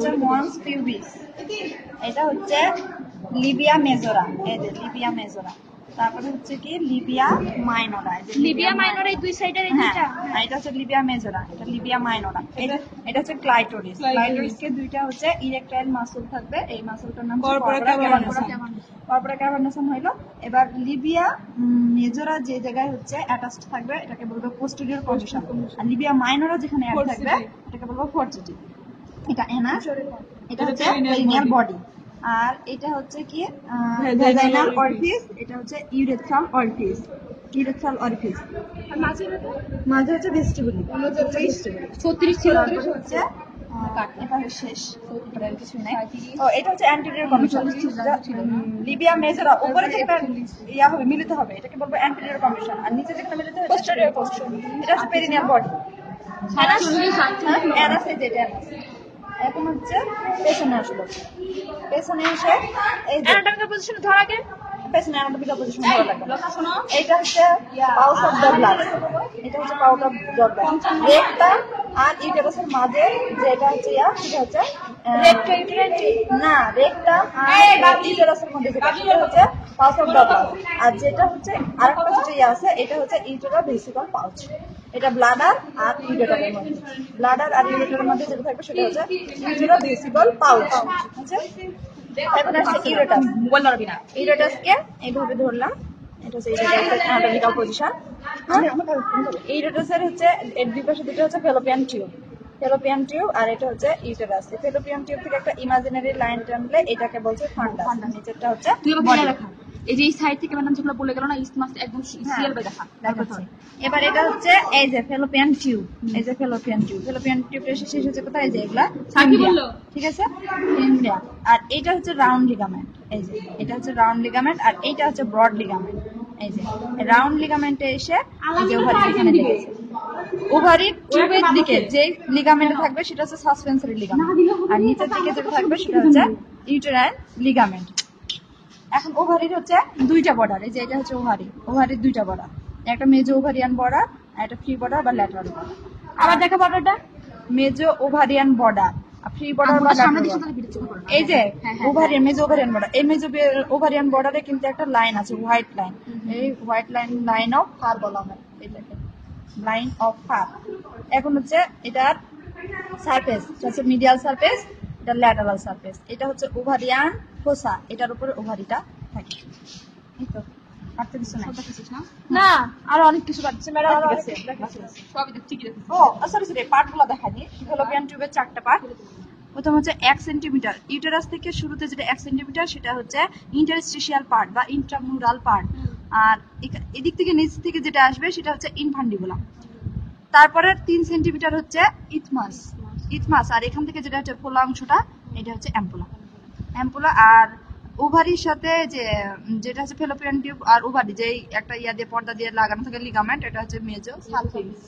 হচ্ছে মন্স পিউবিস, এটা হচ্ছে লিবিয়া মেজোরা, এই যে লিবিয়া মেজোরা। তারপরে হচ্ছে কি লিবিয়া মাইনরা, লিবিয়া মাইনর এই দুই সাইডের এই দুইটা। হ্যাঁ, এটা হচ্ছে লিবিয়া মেজোরা, এটা লিবিয়া মাইনরা। এটা হচ্ছে ক্লাইটোরিস। ক্লাইটোরিসকে দুইটা হচ্ছে ইরেকটাইল মাসল থাকবে, এই মাসলটার নাম কর্পোরা ক্যাভার্নাসাম হইলো। এবার লিবিয়া মেজোরা যে জায়গায় হচ্ছে অ্যাটাচড থাকবে এটাকে বলবো পোস্টেরিয়র কমিশন, আর লিবিয়া মাইনরা যেখানে অ্যাড থাকবে এটাকে বলবো ফরসিটি। এটা এনাস, এটা হচ্ছে পেরিনিয়াল বডি। আর এটা হচ্ছে কি ভ্যাজাইনাল অরিফিস, এটা হচ্ছে ইউরেথ্রাল অরিফিস। ইউরেথ্রাল অরিফিস আর মাঝে হচ্ছে ভেস্টিবুল। 36 ছিল হচ্ছে এটা শেষ, এটার কিছু নাই। ও এটা হচ্ছে অ্যান্টেরিয়র কমিশন। লিবিয়া মেজোরা উপরে যেটা ইয়া হবে মিলিত হবে এটাকে বলবো অ্যান্টেরিয়র কমিশন, আর নিচে যেটা মিলিত হবে পোস্টেরিয়র কমিশন। এটা হচ্ছে পেরিনিয়াল বডি। অ্যানাস, এই যে অ্যানাস। এখন হচ্ছে পেছনে আসলো, পেছনে এসে এই যে অ্যানাটমিক্যাল পজিশন ধর আগে, পেছনে অ্যানাটমিক্যাল পজিশন ধরা লাগবে। এটা হচ্ছে পাউচ অফ দ্য ব্লাড, এটা হচ্ছে pouch of the blood. Rectum আর ইউটেরাসের মাঝে যেটা হচ্ছে সেটা হচ্ছে না, রেকটাম আর ইউটেরাসের মধ্যে যেটা সেটা হচ্ছে পাউচ অফ দ্য ব্লাড। আর যেটা হচ্ছে আরেকটা যেটা আছে এটা হচ্ছে ইউটেরা ভেসিকল পাউচ। এটা ব্লাডার আর ইউরেটারের মধ্যে, ব্লাডার আর ইউরেটারের মধ্যে যেটা থাকবে সেটা হচ্ছে ইউটেরা ভেসিকল পাউচ। আচ্ছা, এখন আসছে ইউরেটাস। ইউরেটাসকে এইভাবে ধরলাম, এটা হচ্ছে ইউরেটাসের অ্যানাটমিক্যাল পজিশন। ইউরেটাসের হচ্ছে এর দুই পাশে দুটো হচ্ছে ফেলোপিয়ান টিউব, ফেলোপিয়ান টিউব, আর এটা হচ্ছে ইউটেরাস। ফেলোপিয়ান টিউব থেকে একটা ইমাজিনারি লাইন টানলে এটাকে বলছে ফান্ডাস, নিচেরটা হচ্ছে বডি। এই যে এই সাইড থেকে ম্যাডাম যেগুলো বলে গেল না ইসমাস একদম সিরিয়াল বাই দেখা। এবার এটা হচ্ছে এই যে ফেলোপিয়ান টিউব, এই যে ফেলোপিয়ান টিউব, ফেলোপিয়ান টিউবটা শেষ হচ্ছে কোথায়, এই যে এগুলা ঠিক আছে ইন্ডিয়া। আর এটা হচ্ছে রাউন্ড লিগামেন্ট, এই যে এটা হচ্ছে রাউন্ড লিগামেন্ট, আর এইটা হচ্ছে ব্রড লিগামেন্ট। এই যে রাউন্ড লিগামেন্টে এসে এই যে ওভারি এখানে দেখেছে, ওভারির টিউবের দিকে যে লিগামেন্ট থাকবে সেটা হচ্ছে সাসপেন্সরি লিগামেন্ট, আর নিচের দিকে যেটা থাকবে সেটা হচ্ছে ইউটেরাইন লিগামেন্ট। এখন ওভারির হচ্ছে দুইটা বর্ডার, এই যে এটা হচ্ছে ওভারি, ওভারির দুইটা বর্ডার, একটা মেজো ওভারিয়ান বর্ডার আর একটা ফ্রি বর্ডার বা ল্যাটারাল বর্ডার। আবার দেখা বর্ডারটা মেজো ওভারিয়ান বর্ডার আর ফ্রি বর্ডার বা ল্যাটারাল। এই যে ওভারিয়ান, মেজো ওভারিয়ান বর্ডার, এই মেজো ওভারিয়ান বর্ডারে কিন্তু একটা লাইন আছে, হোয়াইট লাইন। এই হোয়াইট লাইন অফ ফার বলা হয়, এটাকে লাইন অফ ফার। এখন হচ্ছে এটার সারফেস হচ্ছে মিডিয়াল সারফেস, এটা ল্যাটারাল সারফেস। এটা হচ্ছে ওভারিয়ান ফোসা, এটার উপরে ওভারিটা থাকে। এই তো আর তো কিছু না, আরো অনেক কিছু বাড়ছে ম্যাডাম। সবই ঠিক আছে। ও সরি সরি, পার্টগুলো দেখানি। ফেলোপিয়ান টিউবের 4টা পার্ট। প্রথম হচ্ছে 1 সেন্টিমিটার, ইউটেরাস থেকে শুরুতে যেটা 1 সেন্টিমিটার সেটা হচ্ছে ইন্টারস্টিশিয়াল পার্ট বা ইন্ট্রামিউরাল পার্ট, আর এদিক থেকে নিচ থেকে যেটা আসবে সেটা হচ্ছে ইনফান্ডিবুলাম। তারপরে 3 সেন্টিমিটার হচ্ছে ইথমাস, ইথমাস, আর এখান থেকে যেটা হচ্ছে ফোলা অংশটা এটা হচ্ছে অ্যাম্পুলা, অ্যাম্পুলা। আর ওভারির সাথে যেটা হচ্ছে ফেলোপিয়ান টিউব আর ওভারি যে একটা ইয়া দিয়ে পর্দা দিয়ে লাগানো থাকে লিগামেন্ট, এটা হচ্ছে মেজো সালফিস,